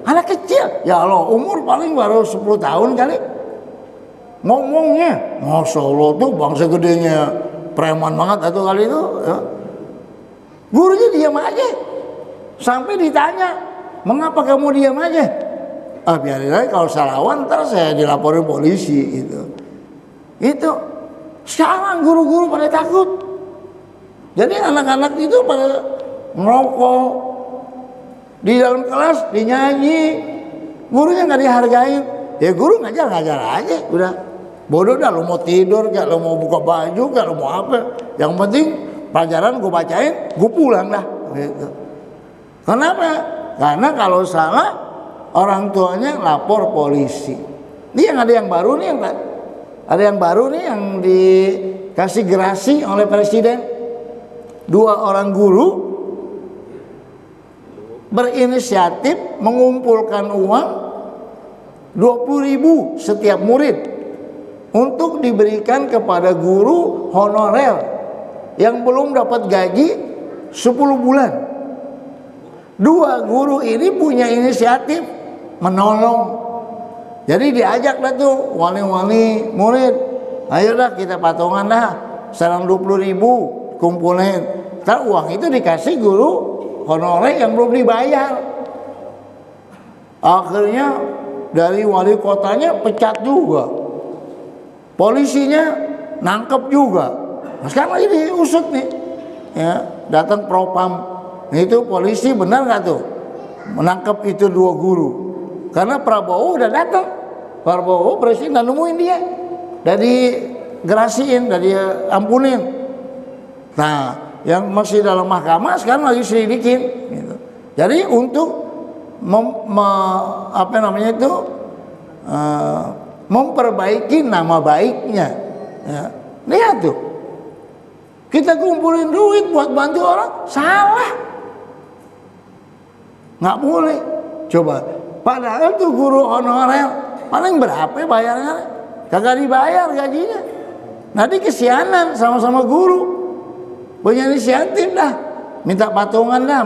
Anak kecil, ya Allah, umur paling baru 10 tahun kali. Ngomongnya, Masya Allah tuh bangsa gedenya preman banget atau kali itu, ya. Gurunya diam aja. Sampai ditanya, mengapa kamu diam aja? Ah biarin aja, kalau salawan ntar saya dilaporin polisi gitu. Itu sekarang guru-guru pada takut. Jadi anak-anak itu pada ngerokok di dalam kelas, dinyanyi, gurunya nggak dihargain. Ya guru ngajar aja, udah. Bodoh dah, lo mau tidur gak, lo mau buka baju gak, lo mau apa, yang penting pelajaran gue bacain, gue pulang dah gitu. Kenapa? Karena kalau salah orang tuanya lapor polisi. Ini yang ada yang baru nih, Pak. Ada yang baru nih yang dikasih gerasi oleh presiden. 2 orang guru berinisiatif mengumpulkan uang 20.000 setiap murid untuk diberikan kepada guru honorer yang belum dapat gaji 10 bulan. 2 guru ini punya inisiatif menolong. Jadi diajak dah tuh wali-wali murid, ayo dah kita patungan dah, sekarang 20.000 kumpulin. Ntar uang itu dikasih guru honorer yang belum dibayar. Akhirnya dari wali kotanya pecat juga, polisinya nangkep juga. Nah, sekarang lagi diusut nih, ya, datang propam. Itu polisi benar nggak tuh menangkap itu 2 guru? Karena Prabowo udah datang, Prabowo presiden udah nemuin dia, dari gerasiin, dari ampunin. Nah, yang masih dalam mahkamah sekarang lagi selidikin. Gitu. Jadi untuk memperbaiki nama baiknya. Ya. Lihat tuh, kita kumpulin duit buat bantu orang, salah, nggak boleh. Coba. Padahal tuh guru honorer paling berapa bayarnya? Kagak dibayar gajinya. Nanti kesianan sama-sama guru. Punya inisiatif dah, minta patungan dah,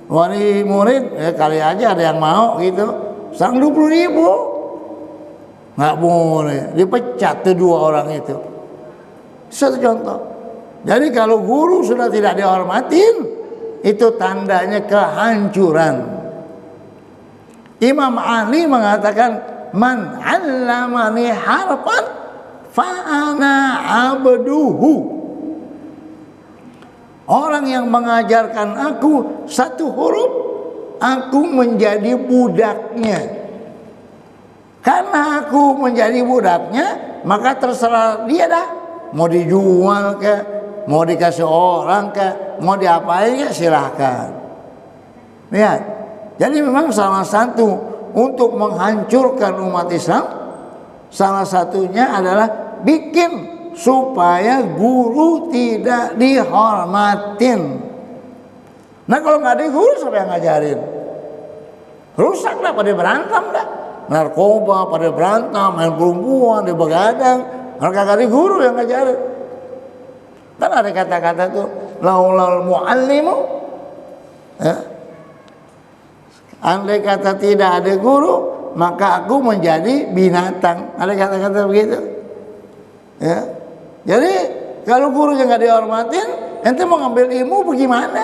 wali murid, kali aja ada yang mau gitu. Sang 20.000, nggak boleh, dipecat tuh 2 orang itu. Satu contoh. Jadi kalau guru sudah tidak dihormatin, itu tandanya kehancuran. Imam Ali mengatakan, man 'allamani harfan fa ana 'abduhu. Orang yang mengajarkan aku 1 huruf, aku menjadi budaknya. Karena aku menjadi budaknya, maka terserah dia dah, mau dijual ke, mau dikasih orang ke, mau diapain ke, silahkan. Lihat. Jadi memang salah satu untuk menghancurkan umat Islam, salah satunya adalah bikin supaya guru tidak dihormatin. Nah kalau nggak ada guru, siapa yang ngajarin? Rusak dah, pada berantem dah, narkoba pada berantem, main perempuan di begadang. Kalau kagak ada guru yang ngajarin. Kan ada kata-kata tuh, laulal muallimu, ya. Andai kata tidak ada guru, maka aku menjadi binatang. Ada kata-kata begitu. Ya. Jadi kalau gurunya nggak dihormatin, ente mau ngambil ilmu bagaimana?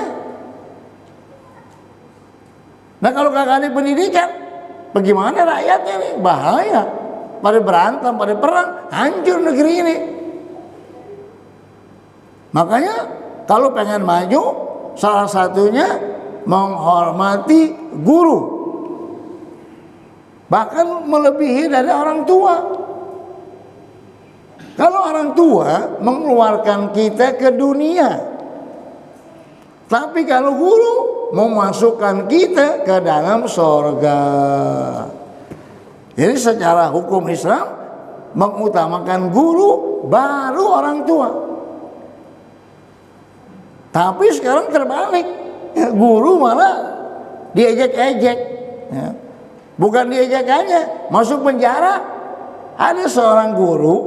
Nah kalau kagak ada pendidikan, bagaimana rakyatnya nih? Bahaya. Pada berantem, pada perang, hancur negeri ini. Makanya kalau pengen maju, salah satunya menghormati guru, bahkan melebihi dari orang tua. Kalau orang tua mengeluarkan kita ke dunia, tapi kalau guru memasukkan kita ke dalam surga. Jadi secara hukum Islam mengutamakan guru baru orang tua. Tapi sekarang terbalik. Ya, guru malah diejek-ejek, ya. Bukan diejek aja, masuk penjara. Ada seorang guru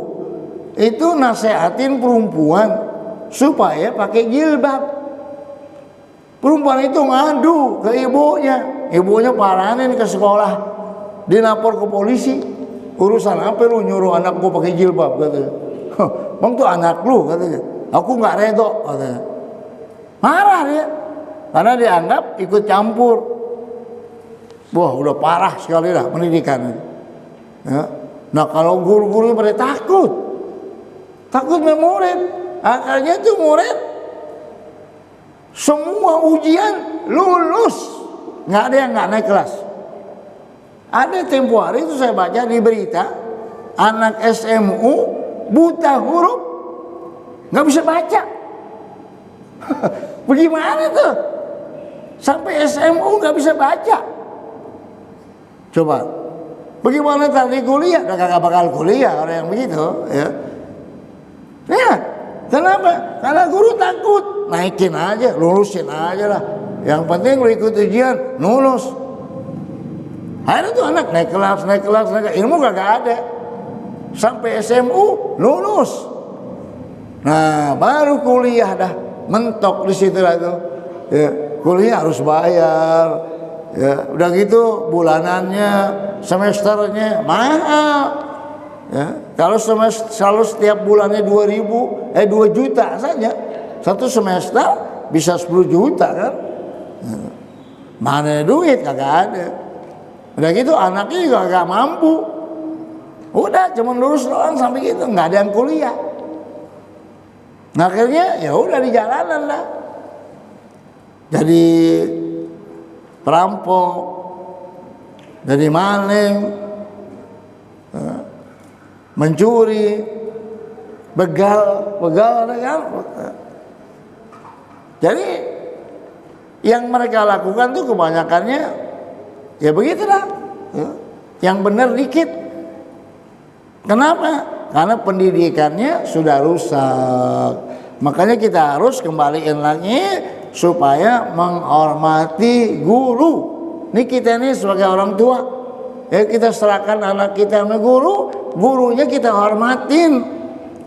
itu nasehatin perempuan supaya pakai jilbab. Perempuan itu ngadu ke ibunya paranin ke sekolah, dilapor ke polisi. Urusan apa lu nyuruh anak gua pakai jilbab, katanya. Bang tuh anak lu, katanya. Aku nggak redo, katanya. Marah dia. Karena dianggap ikut campur. Wah udah parah sekali lah pendidikan. Ya. Nah kalau guru-guru pada takut murid. Akhirnya tuh murid semua ujian lulus, nggak ada yang nggak naik kelas. Ada tempo hari itu saya baca di berita, anak SMU buta huruf, nggak bisa baca. Bagaimana tuh? Sampai SMU nggak bisa baca. Coba, Bagaimana tadi kuliah? Udah kagak bakal kuliah orang yang begitu, ya. Ya, kenapa? Karena guru takut. Naikin aja, lulusin aja lah. Yang penting lu ikut ujian, lulus. Akhirnya tuh anak naik kelas, ilmu kagak ada. Sampai SMU lulus. Nah, baru kuliah dah mentok di situ lah tuh. Ya, kuliah harus bayar. Ya, udah gitu bulanannya, semesternya mahal. Ya, kalau setiap bulannya 2 juta saja. Satu semester bisa 10 juta kan. Ya, mana duit kagak ada. Udah gitu anaknya juga kagak mampu. Udah cuma lulus doang sampai gitu, nggak ada yang kuliah. Nah, akhirnya ya udah di jalanan lah. Jadi perampok, jadi maling, mencuri, begal ada kan. Jadi yang mereka lakukan tuh kebanyakannya ya begitulah, yang benar dikit. Kenapa? Karena pendidikannya sudah rusak. Makanya kita harus kembaliin lagi supaya menghormati guru. Ini kita ini sebagai orang tua, ya kita serahkan anak kita sama guru, gurunya kita hormatin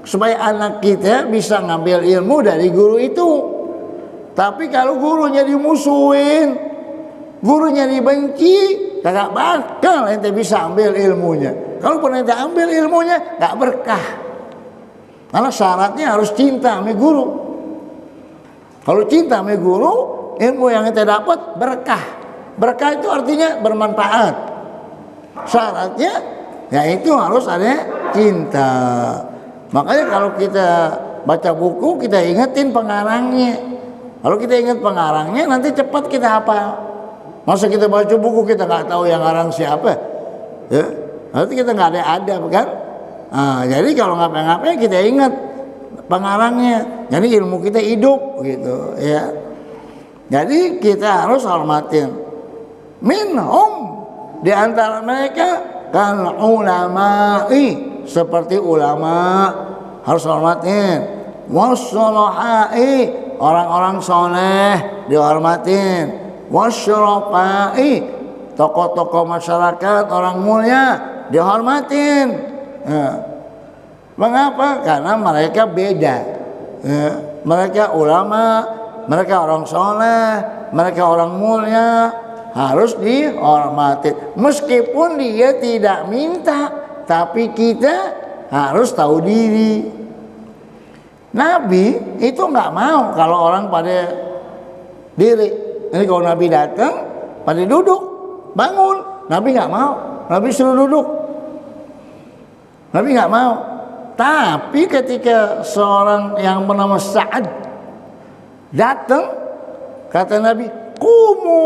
supaya anak kita bisa ngambil ilmu dari guru itu. Tapi kalau gurunya dimusuhin, gurunya dibenci, kagak bakal ente bisa ambil ilmunya. Kalau pun ente ambil ilmunya, gak berkah. Karena syaratnya harus cinta sama guru. Kalau cinta sama guru, ilmu yang ente dapat berkah. Berkah itu artinya bermanfaat. Syaratnya yaitu harus ada cinta. Makanya kalau kita baca buku, kita ingetin pengarangnya. Kalau kita ingat pengarangnya, nanti cepat kita hafal. Masa kita baca buku kita nggak tahu yang ngarang siapa, ya? Nanti kita nggak ada adab kan? Nah, jadi kalau ngapain-ngapain kita ingat pengarangnya. Jadi ilmu kita hidup gitu, ya. Jadi kita harus hormatin. Minhum, di antara mereka kan ulama'i, seperti ulama harus hormatin. Wassalahai, orang-orang soleh dihormatin. Wasyarafa'i, tokoh-tokoh masyarakat, orang mulia dihormatin. Ya. Mengapa? Karena mereka beda. Ya. Mereka ulama, mereka orang soleh, mereka orang mulia, harus dihormatin. Meskipun dia tidak minta, tapi kita harus tahu diri. Nabi itu nggak mau kalau orang pada diri. Ini kalau Nabi datang pada duduk, bangun. Nabi nggak mau. Nabi suruh duduk. Nabi nggak mau. Tapi ketika seorang yang bernama Sa'ad datang, kata Nabi, "Qumu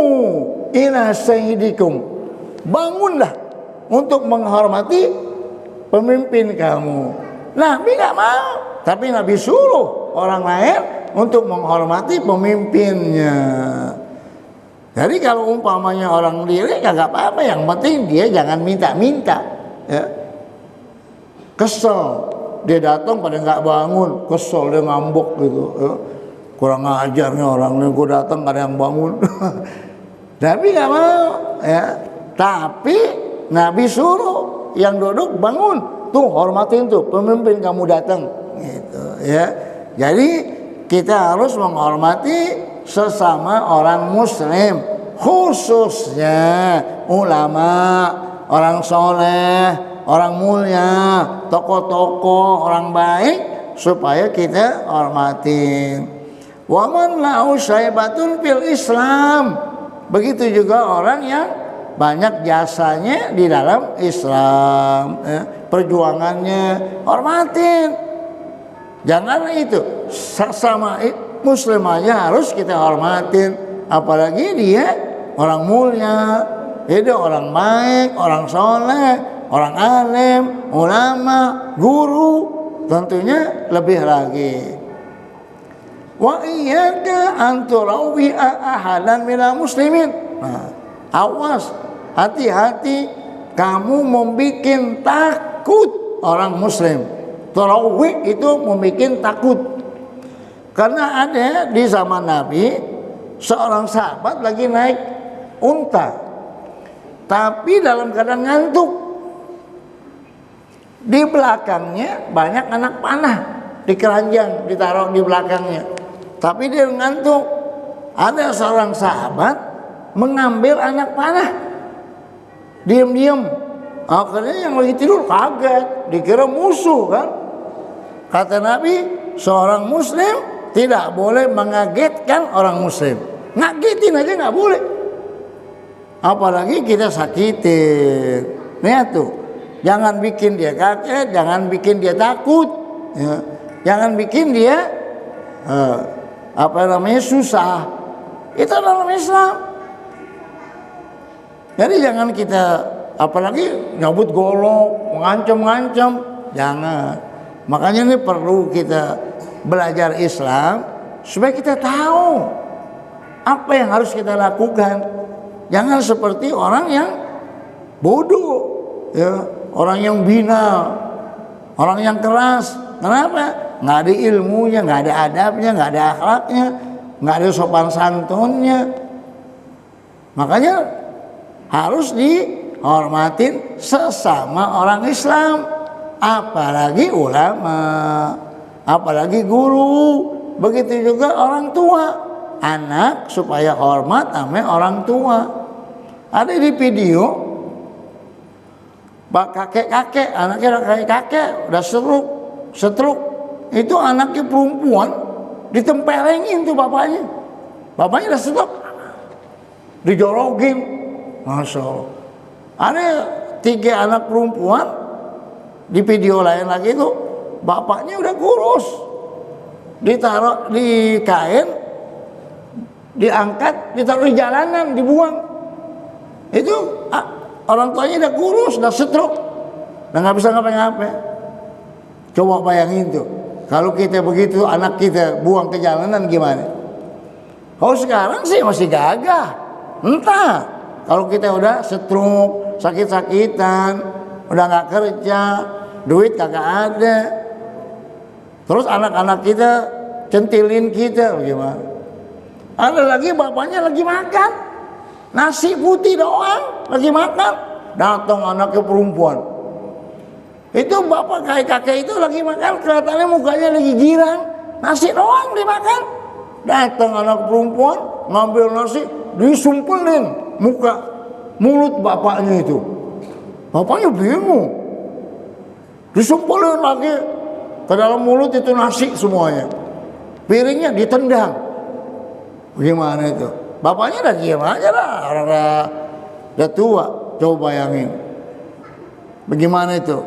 ila sayyidikum." Bangunlah untuk menghormati pemimpin kamu. Nabi nggak mau. Tapi Nabi suruh orang lain untuk menghormati pemimpinnya. Jadi kalau umpamanya orang diri kagak apa-apa, yang penting dia jangan minta-minta. Ya. Kesel, dia datang pada nggak bangun, kesel dia ngambek gitu. Ya. Kurang ajarnya orang ini, gue datang gak ada yang bangun. Nabi nggak mau. Ya. Tapi Nabi suruh yang duduk bangun, tuh hormatin tuh pemimpin kamu datang. Gitu, ya. Jadi kita harus menghormati sesama orang muslim, khususnya ulama, orang soleh, orang mulia, tokoh-tokoh, orang baik, supaya kita hormatin. Wa man lahu syaibatun fil Islam. Begitu juga orang yang banyak jasanya di dalam Islam, ya. Perjuangannya hormatin. Jangan itu, sama muslim aja harus kita hormatin. Apalagi dia orang mulia, dia orang baik, orang soleh, orang alim, ulama, guru, tentunya lebih lagi. Wa iyyaka an turawi'a ahadan minal muslimin. Nah, awas, hati-hati kamu membuat takut orang muslim. Tarawih itu membuat takut. Karena ada di zaman Nabi seorang sahabat lagi naik unta, tapi dalam keadaan ngantuk. Di belakangnya banyak anak panah di keranjang ditaruh di belakangnya, tapi dia ngantuk. Ada seorang sahabat mengambil anak panah, diam-diam. Akhirnya yang lagi tidur kaget, dikira musuh kan. Kata Nabi, seorang muslim tidak boleh mengagetkan orang muslim. Ngagetin aja nggak boleh, apalagi kita sakitin. Lihat tuh, jangan bikin dia kaget, jangan bikin dia takut, ya. Jangan bikin dia susah. Itu dalam Islam. Jadi jangan kita apalagi nyabut golok, mengancam-ngancam, jangan. Makanya ini perlu kita belajar Islam supaya kita tahu apa yang harus kita lakukan. Jangan seperti orang yang bodoh, ya, orang yang binal, orang yang keras. Kenapa? Nggak ada ilmunya, nggak ada adabnya, nggak ada akhlaknya, nggak ada sopan santunnya. Makanya harus dihormatin sesama orang Islam, apalagi ulama, apalagi guru. Begitu juga orang tua, anak supaya hormat sama orang tua. Ada di video kakek-kakek, anaknya udah kakek udah stroke, itu anaknya perempuan ditempelengin tuh bapaknya udah stroke, dijorogin. Masya Allah. Ada 3 anak perempuan di video lain lagi itu bapaknya udah kurus, ditaruh di kain, diangkat, ditaruh di jalanan, dibuang. Itu orang tuanya udah kurus, udah stroke, udah nggak bisa ngapa-ngapain. Coba bayangin tuh, kalau kita begitu anak kita buang ke jalanan gimana? Kalau sekarang sih masih gagah, entah. Kalau kita udah stroke, sakit-sakitan, udah nggak kerja, duit kagak ada, terus anak-anak kita centilin kita bagaimana? Ada lagi bapaknya lagi makan nasi putih doang, lagi makan, datang anaknya perempuan. Itu bapak kakek itu lagi makan, kelihatannya mukanya lagi girang, nasi doang dimakan. Datang anak perempuan ngambil nasi, disumpelin mulut bapaknya itu. Bapaknya bingung, disumpelin lagi ke dalam mulut itu nasi semuanya, piringnya ditendang. Gimana itu? Bapaknya udah diam aja lah, orang udah tua. Coba bayangin, bagaimana itu?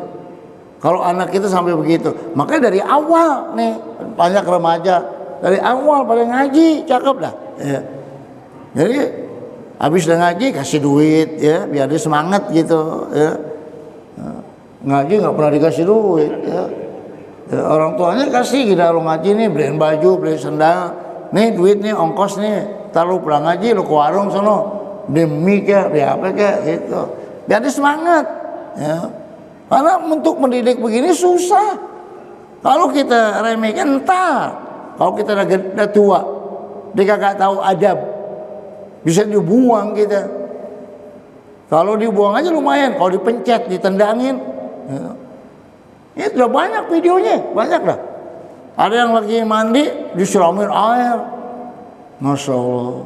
Kalau anak kita sampai begitu, makanya dari awal nih banyak remaja dari awal pada ngaji, cakep dah. Ya. Jadi habis udah ngaji kasih duit, ya, biar dia semangat gitu. Ya. Ngaji nggak pernah dikasih duit. Ya. Ya, orang tuanya kasih kita lu ngaji nih, beliin baju, beliin sendal, nih duit nih ongkos nih, taruh pulang ngaji lu ke warung sono, beli mie kek, beli apa kek gitu, biar dia semangat. Ya. Karena untuk mendidik begini susah. Kalau kita remehkan entar, kalau kita udah tua, dia kagak tahu adab, bisa dibuang kita. Kalau dibuang aja lumayan, kalau dipencet, ditendangin, ya. Ini sudah banyak videonya, banyak lah. Ada yang lagi mandi disiramin air, Masya Allah.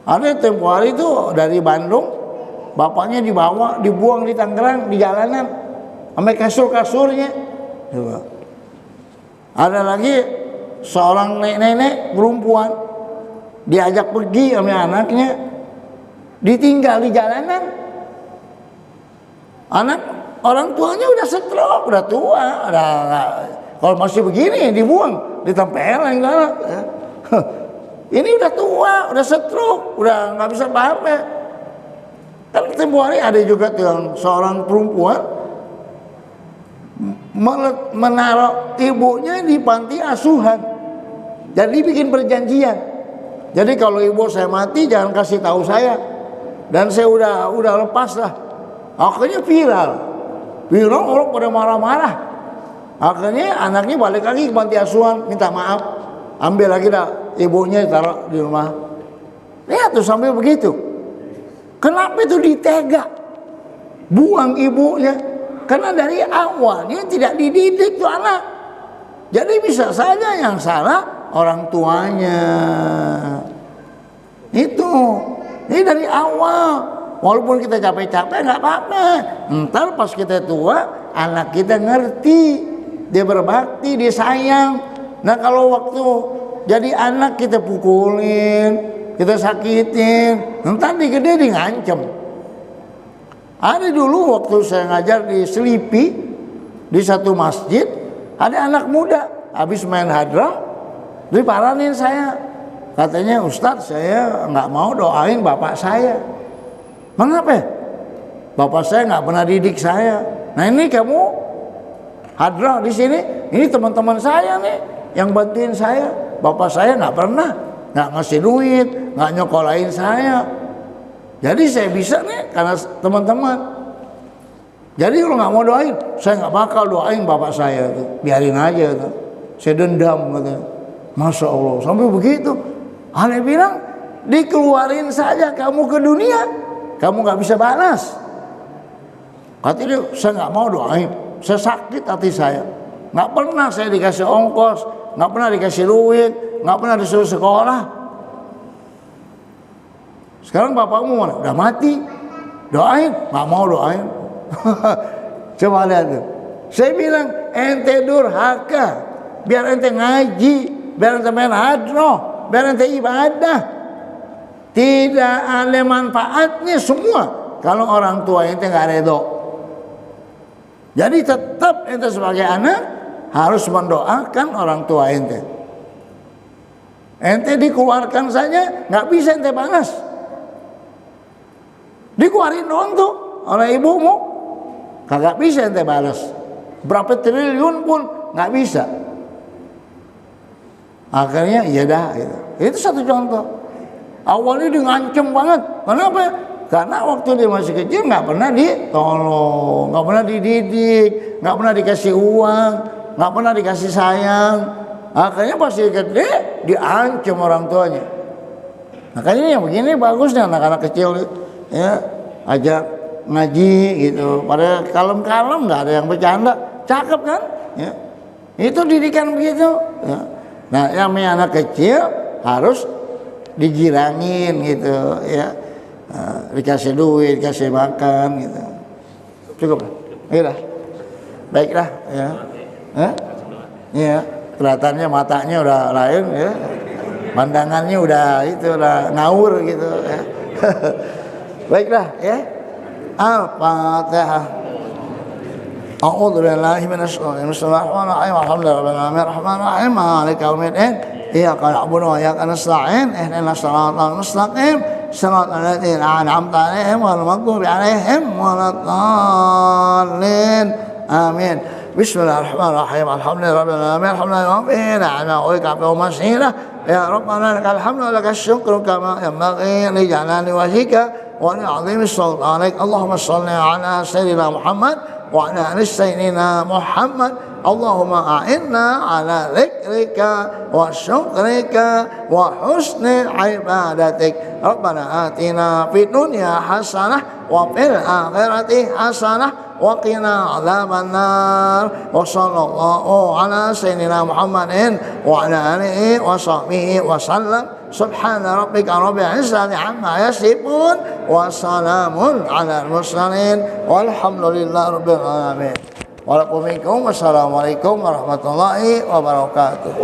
Ada tempo hari itu dari Bandung, bapaknya dibawa, dibuang di Tangerang, di jalanan, sampai kasur-kasurnya. Coba. Ada lagi seorang nenek perempuan diajak pergi sama anaknya, ditinggal di jalanan. Orang tuanya udah stroke, udah tua, kalau masih begini dibuang, ditempelin kan. Ini udah tua, udah stroke, udah nggak bisa apa-apa. Kan tempo hari ada juga tuh seorang perempuan menaruh ibunya di panti asuhan. Jadi bikin perjanjian. Jadi kalau ibu saya mati jangan kasih tahu saya. Dan saya udah lepas lah. Akhirnya viral orang pada marah-marah. Akhirnya anaknya balik lagi ke panti asuhan, minta maaf, ambil lagi dah ibunya taruh di rumah. Lihat tuh sampai begitu. Kenapa itu ditega? Buang ibunya. Karena dari awalnya tidak dididik tuh anak. Jadi bisa saja yang salah orang tuanya. Itu. Ini dari awal. Walaupun kita capek-capek nggak apa-apa. Ntar pas kita tua, anak kita ngerti, dia berbakti, dia sayang. Nah kalau waktu jadi anak kita pukulin, kita sakitin, ntar di gede dia ngancem. Ada dulu waktu saya ngajar di Selipi, di satu masjid, ada anak muda habis main hadrah, diparanin saya. Katanya, Ustadz saya nggak mau doain bapak saya. Mengapa? Bapak saya nggak pernah didik saya. Nah ini kamu hadrah di sini, ini teman-teman saya nih yang bantuin saya. Bapak saya nggak pernah, nggak ngasih duit, nggak nyokolain saya. Jadi saya bisa nih karena teman-teman. Jadi kalau nggak mau doain, saya nggak bakal doain bapak saya tuh, biarin aja tuh. Saya dendam katanya. Masya Allah, sampai begitu. Aneh bilang, dikeluarin saja kamu ke dunia, kamu nggak bisa balas. Katanya saya nggak mau doain, saya sakit hati saya. Nggak pernah saya dikasih ongkos, nggak pernah dikasih duit, nggak pernah disuruh sekolah. Sekarang bapakmu mana? Udah mati, doain, nggak mau doain. Coba lihat tuh. Saya bilang ente durhaka, biar ente ngaji, biar ente main hadroh, biar ente ibadah. Tidak ada manfaatnya semua kalau orang tua ente nggak redho. Jadi tetap ente sebagai anak harus mendoakan orang tua ente. Ente dikeluarkan saja nggak bisa ente balas. Dikeluarin doang tuh oleh ibumu, kagak bisa ente balas. Berapa triliun pun nggak bisa. Akhirnya iya dah gitu. Itu satu contoh. Awalnya dia ngancem banget. Kenapa? Karena waktu dia masih kecil nggak pernah ditolong, nggak pernah dididik, nggak pernah dikasih uang, nggak pernah dikasih sayang. Akhirnya pas dia gede diancam orang tuanya. Makanya yang begini bagusnya anak-anak kecil ya ajak ngaji gitu. Pada kalem-kalem nggak ada yang bercanda, cakep kan? Ya. Itu didikan begitu. Ya. Nah, yang anak kecil harus digirangin gitu ya. Dikasih duit, dikasih makan gitu. Cukup? Iya. Baiklah ya. Iya, kelihatannya matanya udah lain ya. Pandangannya udah itu udah ngawur gitu ya. Baiklah ya. Al-Fatihah. A'udzu billahi minasy syaithanir rajim. Alhamdulillahirabbil alamin arrahmanir rahim maliki yaumiddin. Iyyaka na'budu wa iyyaka nasta'in. Ihdinas siratal mustaqim. Shiratal ladzina an'amta 'alaihim ghairil maghdubi 'alaihim waladdallin. Amin. Bismillahirrahmanirrahim. Alhamdulillahirabbil alamin. Alhamdulillahi wa bihamdihi. Ya Rabbana lakal hamdu wa lakal syukru kama yanbaghi li jalali wajhika wa li 'azimi sultanik. Allahumma shalli 'ala sayyidina Muhammad wa 'ala ali sayyidina Muhammad. Allahumma a'inna 'ala dzikrika wa syukrika wa husni ibadatik. Rabbana atina fid dunya hasanah wa fil akhirati hasanah wa qina 'adzabannar. Wa sallallahu 'ala sayyidina Muhammadin wa 'ala alihi wa sahbihi wa sallam. Subhana rabbika rabbil izzati amma yasifun wa salamun 'alal mursalin walhamdulillahi rabbil alamin. Wassalamualaikum warahmatullahi wabarakatuh.